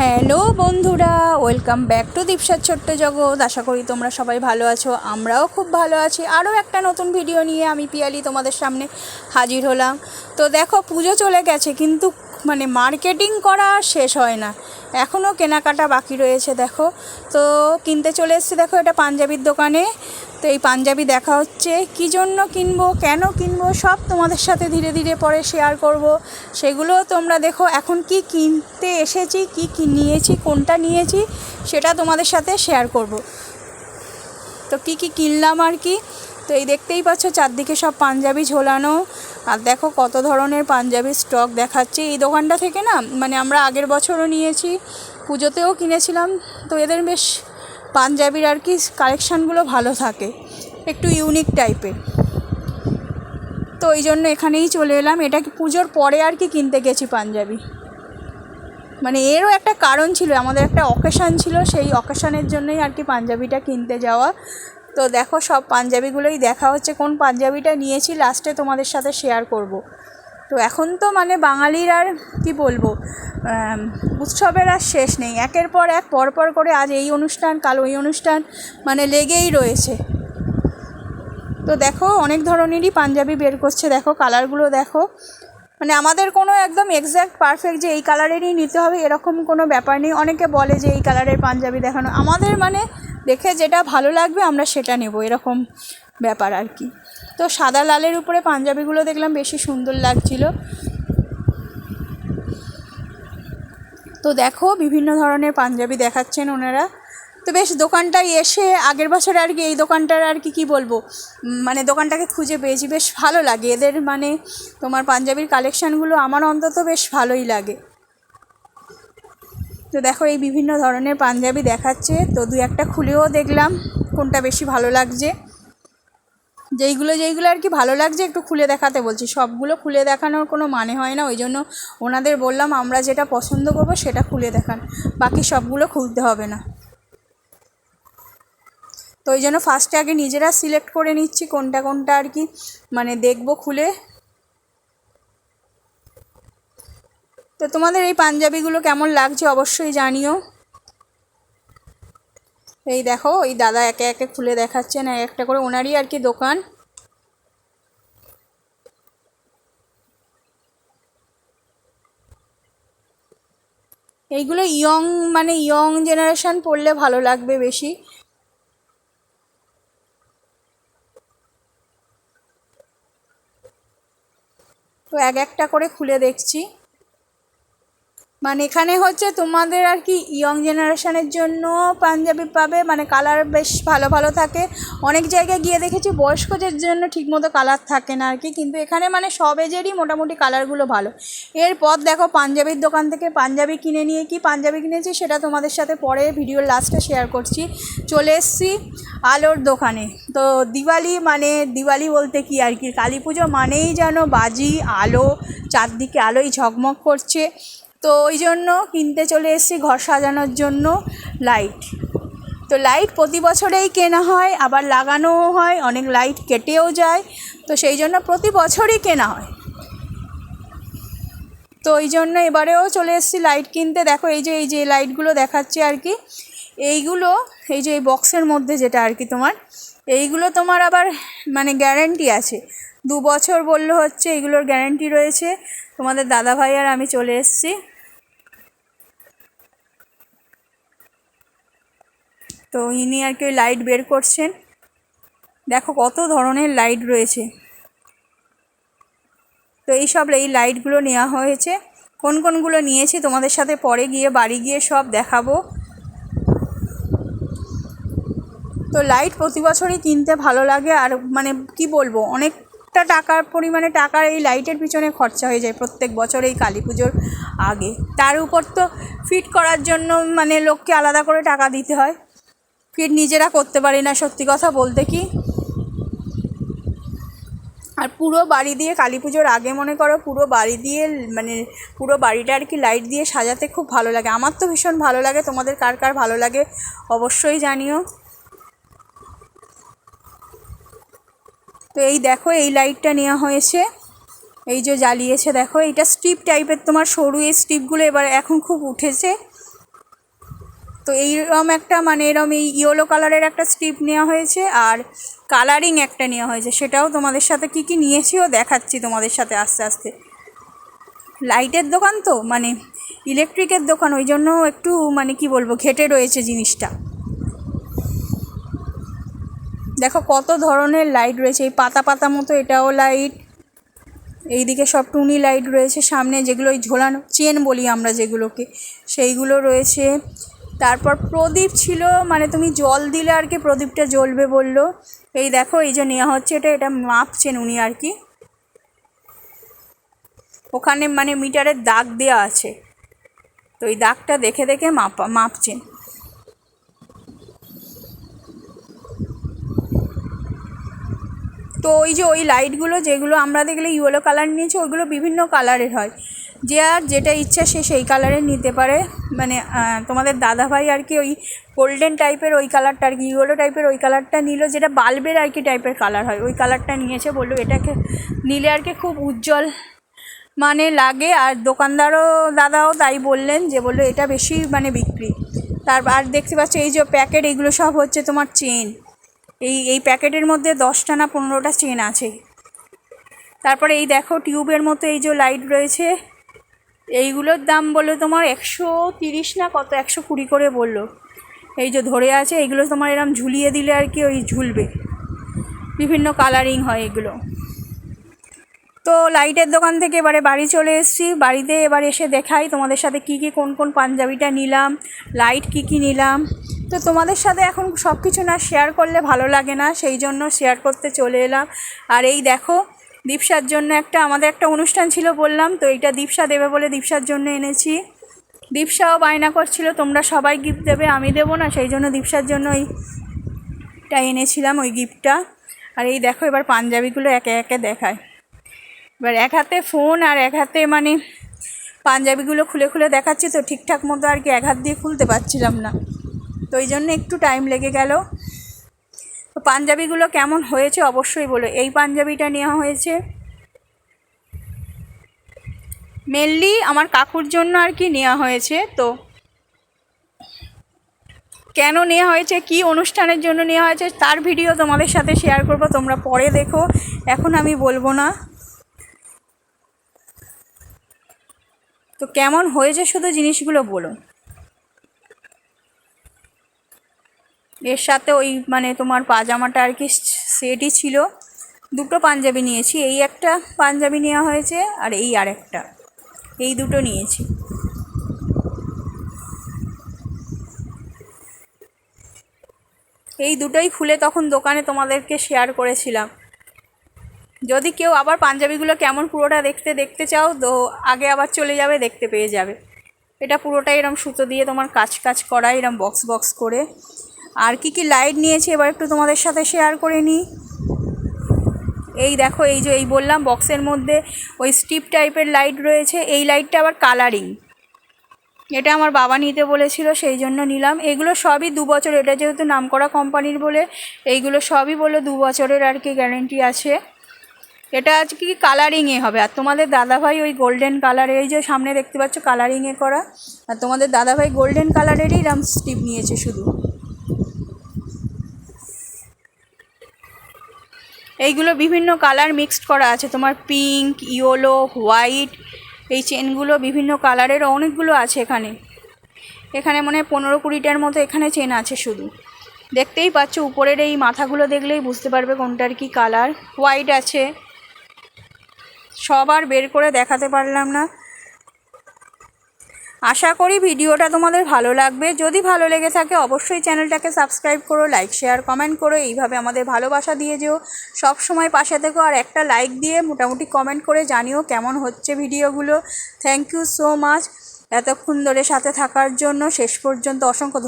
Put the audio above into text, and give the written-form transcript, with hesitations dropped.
Hello বন্ধুরা, welcome back to দীপসার ছোট্ট জগৎ। আশা করি তোমরা সবাই ভালো আছো, আমরাও খুব ভালো আছি। আরও একটা নতুন ভিডিও নিয়ে আমি পিয়ালি তোমাদের সামনে হাজির হলাম। তো দেখো, পুজো চলে গেছে কিন্তু মার্কেটিং করা শেষ হয় না, এখনও কেনাকাটা বাকি রয়েছে। দেখো, তো কিনতে চলে এসেছি। দেখো, এটা পাঞ্জাবির দোকানে। তো এই পাঞ্জাবি দেখা হচ্ছে, কী জন্য কিনবো, কেন কিনবো, সব তোমাদের সাথে ধীরে ধীরে পরে শেয়ার করব। সেগুলো তোমরা দেখো। এখন কি কিনতে এসেছি, কি নিয়েছি, কোনটা নিয়েছি, সেটা তোমাদের সাথে শেয়ার করব। তো কি কিনলাম আর কি। তো এই দেখতেই পাচ্ছ, চারদিকে সব পাঞ্জাবি ঝোলানো। আর দেখো কত ধরনের পাঞ্জাবির স্টক দেখাচ্ছে এই দোকানটা থেকে না। আমরা আগের বছরও নিয়েছি, পুজোতেও কিনেছিলাম। তো এদের বেশ পাঞ্জাবির আর কি কালেকশানগুলো ভালো থাকে, একটু ইউনিক টাইপের। তো ওই জন্য এখানেই চলে এলাম। এটা পুজোর পরে আর কি কিনতে গেছি পাঞ্জাবি। এরও একটা কারণ ছিল, আমাদের একটা অকেশান ছিল, সেই অকেশানের জন্যই আর কি পাঞ্জাবিটা কিনতে যাওয়া। তো দেখো, সব পাঞ্জাবিগুলোই দেখা হচ্ছে। কোন পাঞ্জাবিটা নিয়েছি লাস্টে তোমাদের সাথে শেয়ার করব। তো এখন তো বাঙালির আর কি বলবো, উৎসবের আর শেষ নেই। একের পর এক পরপর করে আজ এই অনুষ্ঠান, কাল ওই অনুষ্ঠান, লেগেই রয়েছে। তো দেখো, অনেক ধরনেরই পাঞ্জাবি বের করছে। দেখো কালারগুলো দেখো। আমাদের কোনো একদম এক্স্যাক্ট পারফেক্ট যে এই কালারেরই নিতে হবে এরকম কোনো ব্যাপার নেই। অনেকে বলে যে এই কালারের পাঞ্জাবি দেখানো, আমাদের দেখে যেটা ভালো লাগবে আমরা সেটা নেব, এরকম ব্যাপার আর কি। তো সাদা লালের উপরে পাঞ্জাবিগুলো দেখলাম বেশি সুন্দর লাগছিল। তো দেখো, বিভিন্ন ধরনের পাঞ্জাবি দেখাচ্ছেন ওনারা। তো বেশ, দোকানটায় এসে আগের বছর আর কি এই দোকানটার আর কি বলবো, দোকানটাকে খুঁজে পেয়েছি। বেশ ভালো লাগে এদের তোমার পাঞ্জাবির কালেকশানগুলো আমার অন্তত বেশ ভালোই লাগে। তো দেখো, এই বিভিন্ন ধরনের পাঞ্জাবি দেখাচ্ছে। তো দু একটা খুলেও দেখলাম কোনটা বেশি ভালো লাগছে। যেইগুলো আর কি ভালো লাগছে একটু খুলে দেখাতে বলছি। সবগুলো খুলে দেখানোর কোনো মানে হয় না, ওই জন্য ওনাদের বললাম আমরা যেটা পছন্দ করবো সেটা খুলে দেখান, বাকি সবগুলো খুলতে হবে না। তো ওই জন্য ফার্স্টে আগে নিজেরা সিলেক্ট করে নিচ্ছি কোনটা কোনটা আর কি দেখবো খুলে। তো তোমাদের এই পাঞ্জাবিগুলো কেমন লাগছে অবশ্যই জানিও। এই দেখো, এই দাদা একে একে খুলে দেখাচ্ছেন এক একটা করে, ওনারই আর কি দোকান। এইগুলো ইয়ং জেনারেশন পড়লে ভালো লাগবে বেশি। তো এক একটা করে খুলে দেখছি। এখানে হচ্ছে তোমাদের আর কি ইয়ং জেনারেশনের জন্য পাঞ্জাবি পাবে, কালার বেশ ভালো ভালো থাকে। অনেক জায়গায় গিয়ে দেখেছি বয়স্কদের জন্য ঠিকমতো কালার থাকে না আর কি, কিন্তু এখানে সব এজেরই মোটামুটি কালারগুলো ভালো। এরপর দেখো, পাঞ্জাবির দোকান থেকে পাঞ্জাবি কিনে নিয়ে কি পাঞ্জাবি কিনেছি সেটা তোমাদের সাথে পরে ভিডিওর লাস্টে শেয়ার করছি। চলে এসছি আলোর দোকানে। তো দিওয়ালি বলতে কি আর কি, কালী পুজো মানেই যেন বাজি, আলো, চারদিকে আলোই ঝকমক করছে। তো ওই জন্য কিনতে চলে এসেছি ঘর সাজানোর জন্য লাইট। তো লাইট প্রতি বছরেই কেনা হয়, আবার লাগানোও হয়, অনেক লাইট কেটেও যায়। তো সেই জন্য প্রতি বছরই কেনা হয়। তো ওই জন্য এবারেও চলে এসেছি লাইট কিনতে। দেখো, এই যে লাইটগুলো দেখাচ্ছে আর কি, এইগুলো এই যে এই বক্সের মধ্যে যেটা আর কি তোমার, এইগুলো তোমার আবার গ্যারেন্টি আছে 2 বছর বললে হচ্ছে, এইগুলোর গ্যারেন্টি রয়েছে। তোমাদের দাদাভাই আর আমি চলে এসেছি। তো ইনি আর কি লাইট বের করছেন। দেখো কত ধরনের লাইট রয়েছে। তো এই লাইটগুলো নেওয়া হয়েছে। কোনগুলো নিয়েছি তোমাদের সাথে পরে বাড়ি গিয়ে সব দেখাবো। তো লাইট প্রতি বছরই কিনতে ভালো লাগে। আর কি বলবো, অনেকটা পরিমাণে টাকার এই লাইটের পিছনে খরচা হয়ে যায় প্রত্যেক বছর এই কালী পুজোর আগে। তার উপর তো ফিট করার জন্য লোককে আলাদা করে টাকা দিতে হয়, ফিট নিজেরা করতে পারি না সত্যি কথা বলতে কি। আর পুরো বাড়ি দিয়ে কালী পুজোর আগে মনে করো পুরো বাড়ি দিয়ে পুরো বাড়িটা আর কি লাইট দিয়ে সাজাতে খুব ভালো লাগে। আমার তো ভীষণ ভালো লাগে, তোমাদের কার কার ভালো লাগে অবশ্যই জানিও। তো এই দেখো, এই লাইটটা নেওয়া হয়েছে, এই যে জ্বালিয়েছে দেখো। এইটা স্ট্রিপ টাইপের তোমার সরু, এই স্ট্রিপগুলো এখন খুব উঠেছে। তো এইরকম একটা মানে এরকম এই ইয়েলো কালারের একটা স্ট্রিপ নেওয়া হয়েছে, আর কালারিং একটা নেওয়া হয়েছে। সেটাও তোমাদের সাথে কি কি নিয়েছিও দেখাচ্ছি তোমাদের সাথে আস্তে আস্তে। লাইটের দোকান তো মানে ইলেকট্রিকের দোকান, ওই জন্য একটু মানে কি বলবো ঘেটে রয়েছে জিনিসটা। দেখো কত ধরনের লাইট রয়েছে, এই পাতা পাতা মতো এটাও লাইট, এইদিকে সব টুনি লাইট রয়েছে, সামনে যেগুলো ওই ঝোলানো চেন বলি আমরা যেগুলোকে, সেইগুলো রয়েছে। তারপর প্রদীপ ছিল, মানে তুমি জল দিলে আর কি প্রদীপটা জ্বলবে বললো। এই দেখো এই যে নেওয়া হচ্ছে, এটা মাপছেন উনি আর কি, ওখানে মানে মিটারের দাগ দেওয়া আছে, তো এই দাগটা দেখে দেখে মাপছেন। তো ওই যে ওই লাইটগুলো যেগুলো আমরা দেখলে ইয়েলো কালার নিয়েছি, ওইগুলো বিভিন্ন কালারের হয়, যে আর যেটা ইচ্ছা সে সেই কালারের নিতে পারে। মানে তোমাদের দাদাভাই আর কি ওই গোল্ডেন টাইপের ওই কালারটা আর কি, ইয়েলো টাইপের ওই কালারটা নিল, যেটা বাল্বের আর কি টাইপের কালার হয়, ওই কালারটা নিয়েছে। বললো এটাকে নিলে আর কি খুব উজ্জ্বল মানে লাগে, আর দোকানদারও দাদাও তাই বললেন, যে বললো এটা বেশি মানে বিক্রি। আর দেখতে পাচ্ছ এই যে প্যাকেট, এইগুলো সব হচ্ছে তোমার চেন, এই প্যাকেটের মধ্যে 10টা না 15টা চেন আছে। তারপরে এই দেখো টিউবের মতো এই যে লাইট রয়েছে, এইগুলোর দাম বললো তোমার 130 না কত 120 করে বললো। এই যে ধরে আছে, এইগুলো তোমার এরম ঝুলিয়ে দিলে আর কি ওই ঝুলবে, বিভিন্ন কালারিং হয় এগুলো। তো লাইটের দোকান থেকে এবারে বাড়ি চলে এসেছি, বাড়িতে এবার এসে দেখাই তোমাদের সাথে কি কি কোন কোন পাঞ্জাবিটা নিলাম, লাইট কি কি নিলাম। তো তোমাদের সাথে এখন সব কিছু না শেয়ার করলে ভালো লাগে না, সেই জন্য শেয়ার করতে চলে এলাম। আর এই দেখো দীপসার জন্য আমাদের একটা অনুষ্ঠান ছিল বললাম, তো এইটা দীপসা দেবে বলে দীপসার জন্য এনেছি। দীপসাও বায়না করছিল তোমরা সবাই গিফট দেবে, আমি দেবো না, সেই জন্য দীপসার জন্য এইটা এনেছিলাম ওই গিফটটা। আর এই দেখো এবার পাঞ্জাবিগুলো একে একে দেখায়। এবার এক হাতে ফোন আর এক হাতে মানে পাঞ্জাবিগুলো খুলে খুলে দেখাচ্ছি, তো ঠিকঠাক মতো আর কি এক হাত দিয়ে খুলতে পারছিলাম না, তো ওই জন্য একটু টাইম লেগে গেল। তো পাঞ্জাবিগুলো কেমন হয়েছে অবশ্যই বলো। এই পাঞ্জাবিটা নেওয়া হয়েছে মেনলি আমার কাকুর জন্য আর কি নেওয়া হয়েছে। তো কেন নেওয়া হয়েছে, কি অনুষ্ঠানের জন্য নেওয়া হয়েছে তার ভিডিও তোমাদের সাথে শেয়ার করব, তোমরা পরে দেখো, এখন আমি বলবো না। তো কেমন হয়েছে শুধু জিনিসগুলো বলো। এর সাথে ওই মানে তোমার পাজামাটা আর কি সেটই ছিল, দুটো পাঞ্জাবি নিয়েছি, এই একটা পাঞ্জাবি নেওয়া হয়েছে আর এই আরেকটা, এই দুটো নিয়েছি। এই দুটোই খুলে তখন দোকানে তোমাদেরকে শেয়ার করেছিলাম। যদি কেউ আবার পাঞ্জাবিগুলো কেমন পুরোটা দেখতে চাও, তো আগে আবার চলে যাবে, দেখতে পেয়ে যাবে। এটা পুরোটাই এরম সুতো দিয়ে তোমার কাজ করা, এরম বক্স করে। আর কি কি লাইট নিয়েছি এবার একটু তোমাদের সাথে শেয়ার করে নিই। এই দেখো এই যে এই বললাম বক্সের মধ্যে ওই স্ট্রিপ টাইপের লাইট রয়েছে, এই লাইটটা আবার কালারিং, এটা আমার বাবা নিতে বলেছিল সেই জন্য নিলাম। এগুলো সবই 2 বছর, এটা যেহেতু নামকরা কোম্পানির বলে এইগুলো সবই বলে 2 বছরের আর কি গ্যারেন্টি আছে। এটা আজকে কি কালারিংয়ে হবে, আর তোমাদের দাদাভাই ওই গোল্ডেন কালারের, এই যে সামনে দেখতে পাচ্ছ কালারিংয়ে করা, আর তোমাদের দাদাভাই গোল্ডেন কালারেরই রাম স্ট্রিপ নিয়েছে শুধু। এইগুলো বিভিন্ন কালার মিক্সড করা আছে, তোমার পিঙ্ক, ইয়েলো, হোয়াইট, এই চেনগুলো বিভিন্ন কালারের অনেকগুলো আছে এখানে মনে হয় 15-20টার মতো এখানে চেন আছে শুধু। দেখতেই পাচ্ছ উপরের এই মাথাগুলো দেখলেই বুঝতে পারবে কোনটার কি কালার। হোয়াইট আছে, সব আর বের করে দেখাতে পারলাম না। আশা করি ভিডিওটা তোমাদের ভালো লাগবে, যদি ভালো লেগে থাকে অবশ্যই চ্যানেলটাকে সাবস্ক্রাইব করো, লাইক শেয়ার কমেন্ট করো, এইভাবে আমাদের ভালোবাসা দিয়ে যেও, সব সময় পাশে থেকো, আর একটা লাইক দিয়ে মোটামুটি কমেন্ট করে জানিও কেমন হচ্ছে ভিডিওগুলো। থ্যাংক ইউ সো মাচ এতক্ষণ ধরে সাথে থাকার জন্য, শেষ পর্যন্ত অসংখ্য